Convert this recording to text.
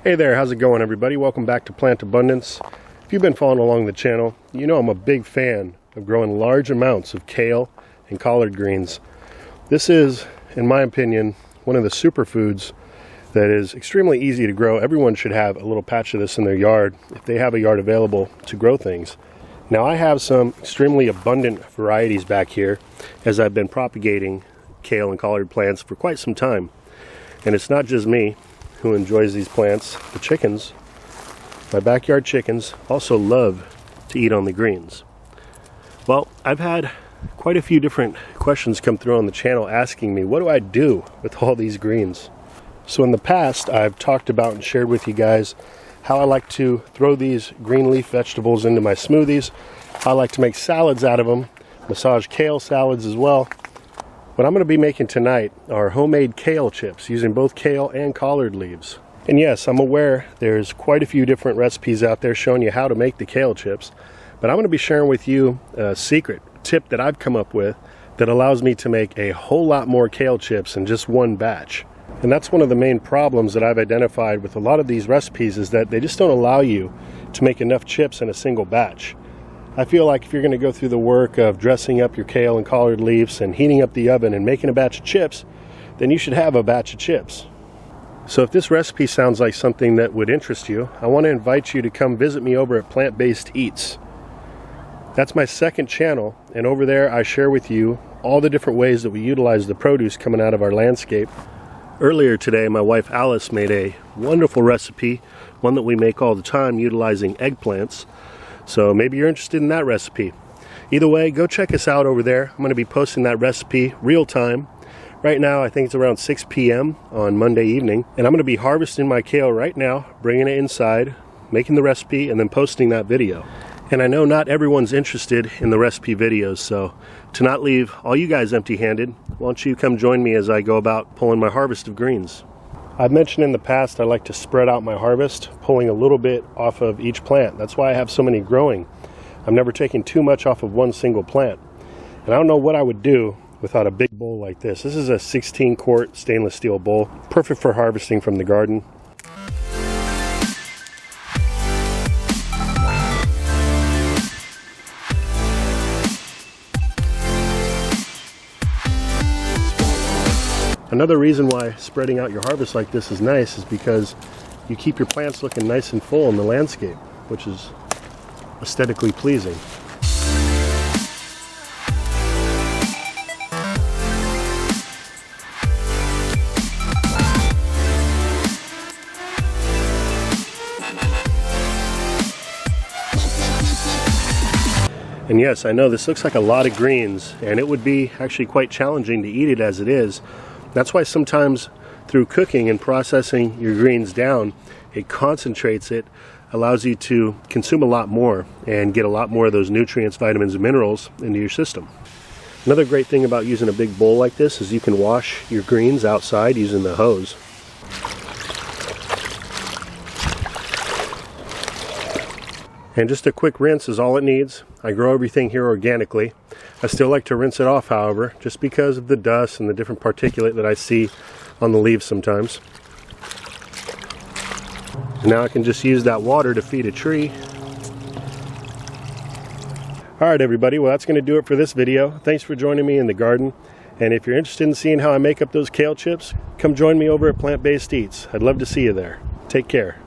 Hey there, how's it going everybody? Welcome back to Plant Abundance. If you've been following along the channel, you know I'm a big fan of growing large amounts of kale and collard greens. This is, in my opinion, one of the superfoods that is extremely easy to grow. Everyone should have a little patch of this in their yard if they have a yard available to grow things. Now I have some extremely abundant varieties back here as I've been propagating kale and collard plants for quite some time. And it's not just me who enjoys these plants. The chickens, my backyard chickens, also love to eat on the greens. Well, I've had quite a few different questions come through on the channel asking me, what do I do with all these greens? So in the past, I've talked about and shared with you guys how I like to throw these green leaf vegetables into my smoothies. I like to make salads out of them, massage kale salads as well. What I'm going to be making tonight are homemade kale chips using both kale and collard leaves. And yes, I'm aware there's quite a few different recipes out there showing you how to make the kale chips, but I'm going to be sharing with you a secret tip that I've come up with that allows me to make a whole lot more kale chips in just one batch. And that's one of the main problems that I've identified with a lot of these recipes, is that they just don't allow you to make enough chips in a single batch. I feel like if you're going to go through the work of dressing up your kale and collard leaves and heating up the oven and making a batch of chips, then you should have a batch of chips. So if this recipe sounds like something that would interest you, I want to invite you to come visit me over at Plant-Based Eats. That's my second channel, and over there I share with you all the different ways that we utilize the produce coming out of our landscape. Earlier today, my wife Alice made a wonderful recipe, one that we make all the time utilizing eggplants. So maybe you're interested in that recipe. Either way, go check us out over there. I'm going to be posting that recipe real time. Right now, I think it's around 6 p.m. on Monday evening. And I'm going to be harvesting my kale right now, bringing it inside, making the recipe, and then posting that video. And I know not everyone's interested in the recipe videos, so to not leave all you guys empty-handed, why don't you come join me as I go about pulling my harvest of greens. I've mentioned in the past I like to spread out my harvest, pulling a little bit off of each plant. That's why I have so many growing. I'm never taking too much off of one single plant. And I don't know what I would do without a big bowl like this. This is a 16-quart stainless steel bowl, perfect for harvesting from the garden. Another reason why spreading out your harvest like this is nice is because you keep your plants looking nice and full in the landscape, which is aesthetically pleasing. And yes, I know this looks like a lot of greens, and it would be actually quite challenging to eat it as it is. That's why sometimes through cooking and processing your greens down, it concentrates it, allows you to consume a lot more and get a lot more of those nutrients, vitamins, and minerals into your system. Another great thing about using a big bowl like this is you can wash your greens outside using the hose. And just a quick rinse is all it needs. I grow everything here organically. I still like to rinse it off, however, just because of the dust and the different particulate that I see on the leaves sometimes. And now I can just use that water to feed a tree. Alright everybody, well that's going to do it for this video. Thanks for joining me in the garden. And if you're interested in seeing how I make up those kale chips, come join me over at Plant-Based Eats. I'd love to see you there. Take care.